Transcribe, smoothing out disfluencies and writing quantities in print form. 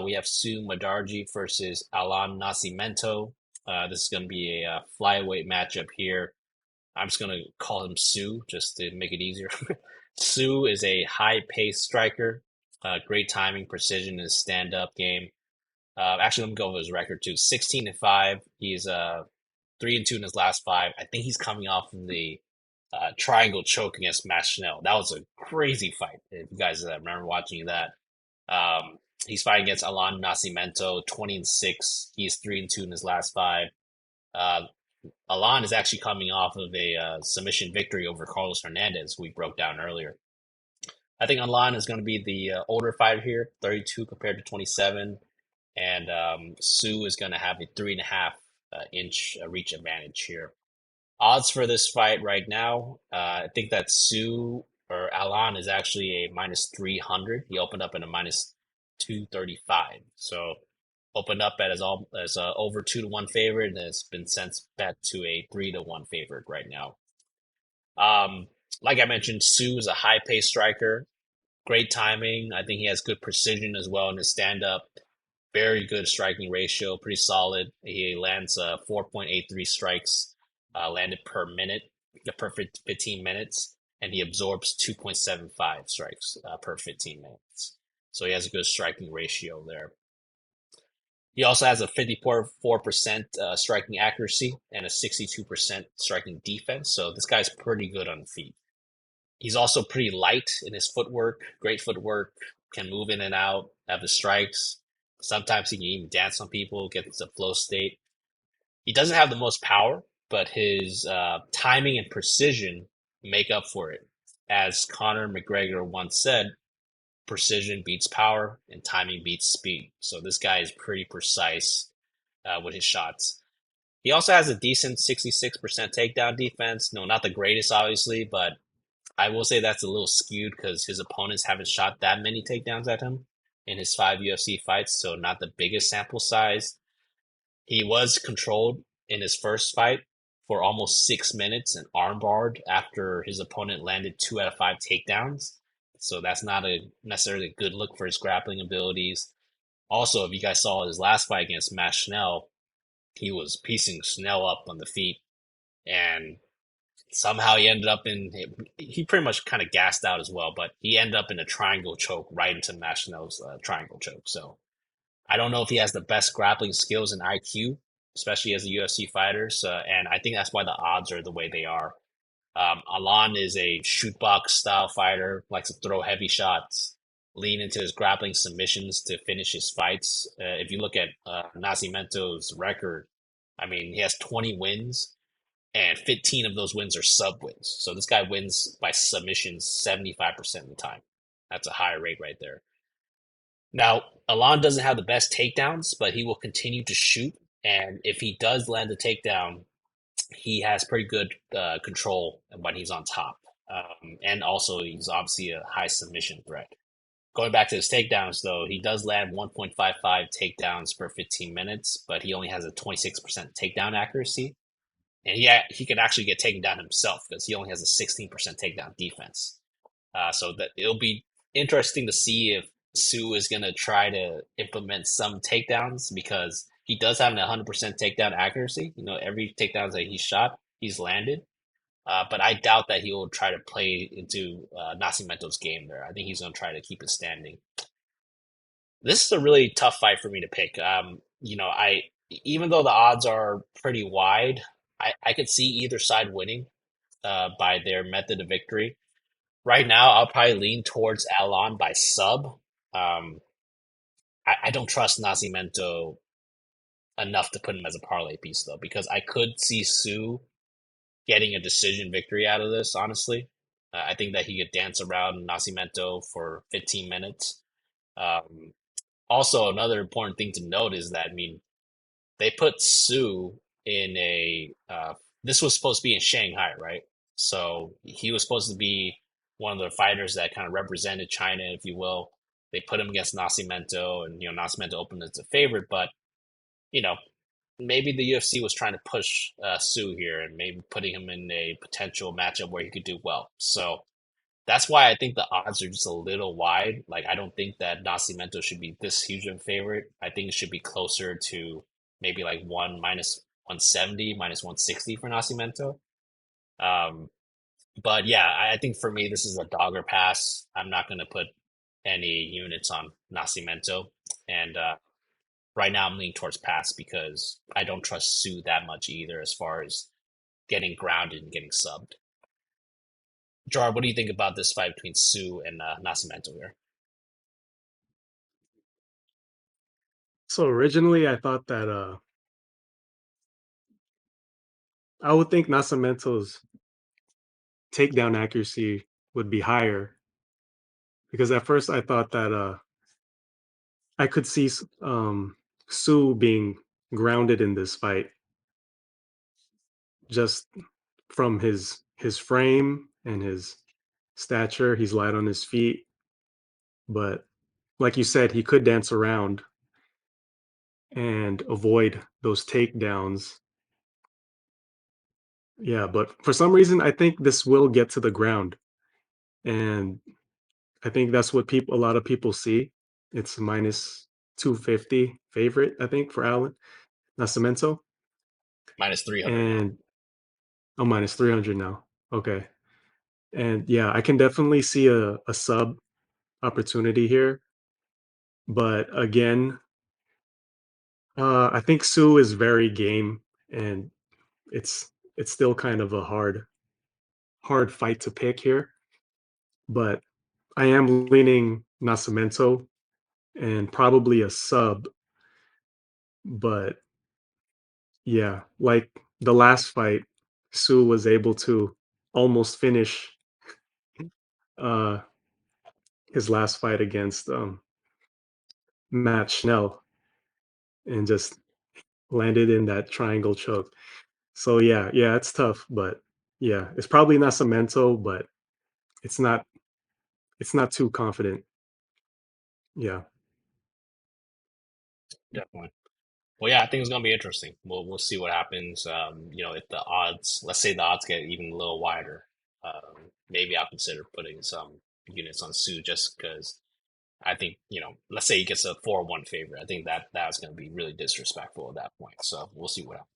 we have Sumudaerji versus Allan Nascimento. This is going to be a flyweight matchup here. I'm just going to call him Sue just to make it easier. Sue is a high-paced striker, great timing, precision in his stand-up game. Actually, let me go over his record too. 16-5. He's 3-2 in his last five. I think he's coming off of the triangle choke against Machinel. That was a crazy fight. If you guys remember watching that. He's fighting against Allan Nascimento, 20-6. He's 3-2 in his last five. Uh, Allan is actually coming off of a submission victory over Carlos Hernandez, we broke down earlier. I think Allan is going to be the older fighter here, 32 compared to 27. And Sue is going to have a 3.5 inch reach advantage here. Odds for this fight right now, I think that Sue or Allan is actually a minus 300. He opened up at a minus 235. So opened up at as over 2-1 favorite, and it's been since bet to a 3-1 favorite right now. Like I mentioned, Sue is a high pace striker, great timing. I think he has good precision as well in his stand up. Very good striking ratio, pretty solid. He lands 4.83 strikes landed per minute, per 15 minutes, and he absorbs 2.75 strikes per 15 minutes. So he has a good striking ratio there. He also has a 54% striking accuracy and a 62% striking defense. So this guy's pretty good on the feet. He's also pretty light in his footwork, great footwork, can move in and out, have the strikes. Sometimes he can even dance on people, get into flow state. He doesn't have the most power, but his timing and precision make up for it. As Conor McGregor once said, precision beats power and timing beats speed. So this guy is pretty precise with his shots. He also has a decent 66% takedown defense. No, not the greatest, obviously, but I will say that's a little skewed because his opponents haven't shot that many takedowns at him in his 5 UFC fights, so not the biggest sample size. He was controlled in his first fight for almost 6 minutes and armbarred after his opponent landed 2 out of 5 takedowns. So that's not necessarily a good look for his grappling abilities. Also, if you guys saw his last fight against Matt Schnell, he was piecing Schnell up on the feet, and somehow he ended up he pretty much kind of gassed out as well, but he ended up in a triangle choke right into Matt Schnell's triangle choke. So I don't know if he has the best grappling skills and IQ, especially as a UFC fighter. And I think that's why the odds are the way they are. Allan is a shoot box style fighter, likes to throw heavy shots, lean into his grappling submissions to finish his fights. If you look at Nascimento's record, I mean, he has 20 wins, and 15 of those wins are sub wins. So this guy wins by submission 75% of the time. That's a high rate right there. Now, Allan doesn't have the best takedowns, but he will continue to shoot. And if he does land a takedown, he has pretty good control when he's on top. And also, he's obviously a high submission threat. Going back to his takedowns, though, he does land 1.55 takedowns per 15 minutes, but he only has a 26% takedown accuracy. And he can actually get taken down himself because he only has a 16% takedown defense. So that it'll be interesting to see if Sue is going to try to implement some takedowns because he does have an 100% takedown accuracy. You know, every takedown that he's shot, he's landed. But I doubt that he will try to play into Nascimento's game there. I think he's going to try to keep it standing. This is a really tough fight for me to pick. You know, even though the odds are pretty wide, I could see either side winning by their method of victory. Right now, I'll probably lean towards Allan by sub. Um, I don't trust Nascimento enough to put him as a parlay piece, though, because I could see Sue getting a decision victory out of this, honestly. I think that he could dance around Nascimento for 15 minutes. Um, Also, another important thing to note is that, I mean, they put Sue in this was supposed to be in Shanghai, right? So he was supposed to be one of the fighters that kind of represented China, if you will. They put him against Nascimento, and, Nascimento opened as a favorite, but, you know, maybe the UFC was trying to push Sue here and maybe putting him in a potential matchup where he could do well. So That's why I think the odds are just a little wide. Like I don't think that Nascimento should be this huge of a favorite. I think it should be closer to maybe like one minus 170, minus 160 for Nascimento. Um, but yeah, I think for me this is a dogger pass. I'm not going to put any units on Nascimento, and right now I'm leaning towards pass because I don't trust Sue that much either as far as getting grounded and getting subbed. Jar, what do you think about this fight between Sue and Nascimento here? So originally, I thought that I would think Nascimento's takedown accuracy would be higher because at first I thought that I could see Sue being grounded in this fight just from his frame and his stature. He's light on his feet, but like you said, he could dance around and avoid those takedowns. Yeah, but for some reason, I think this will get to the ground, and I think that's what people a lot of people see. It's minus 250 favorite, I think, for Allen Nascimento, Minus 300 now. and oh, minus 300 now. Okay. And yeah, I can definitely see a sub opportunity here. But again, I think Sue is very game, and it's still kind of a hard fight to pick here. But I am leaning Nascimento and probably a sub. But yeah, like the last fight, Sue was able to almost finish uh his last fight against Matt Schnell and just landed in that triangle choke. So yeah, it's tough, but yeah, it's probably not Cemento, but it's not it's not too confident. Yeah. Definitely. Well, yeah, I think it's gonna be interesting. We'll see what happens. If the odds, let's say the odds get even a little wider, maybe I'll consider putting some units on Sue just because I think let's say he gets a 4-1 favorite. I think that that's gonna be really disrespectful at that point. So we'll see what happens.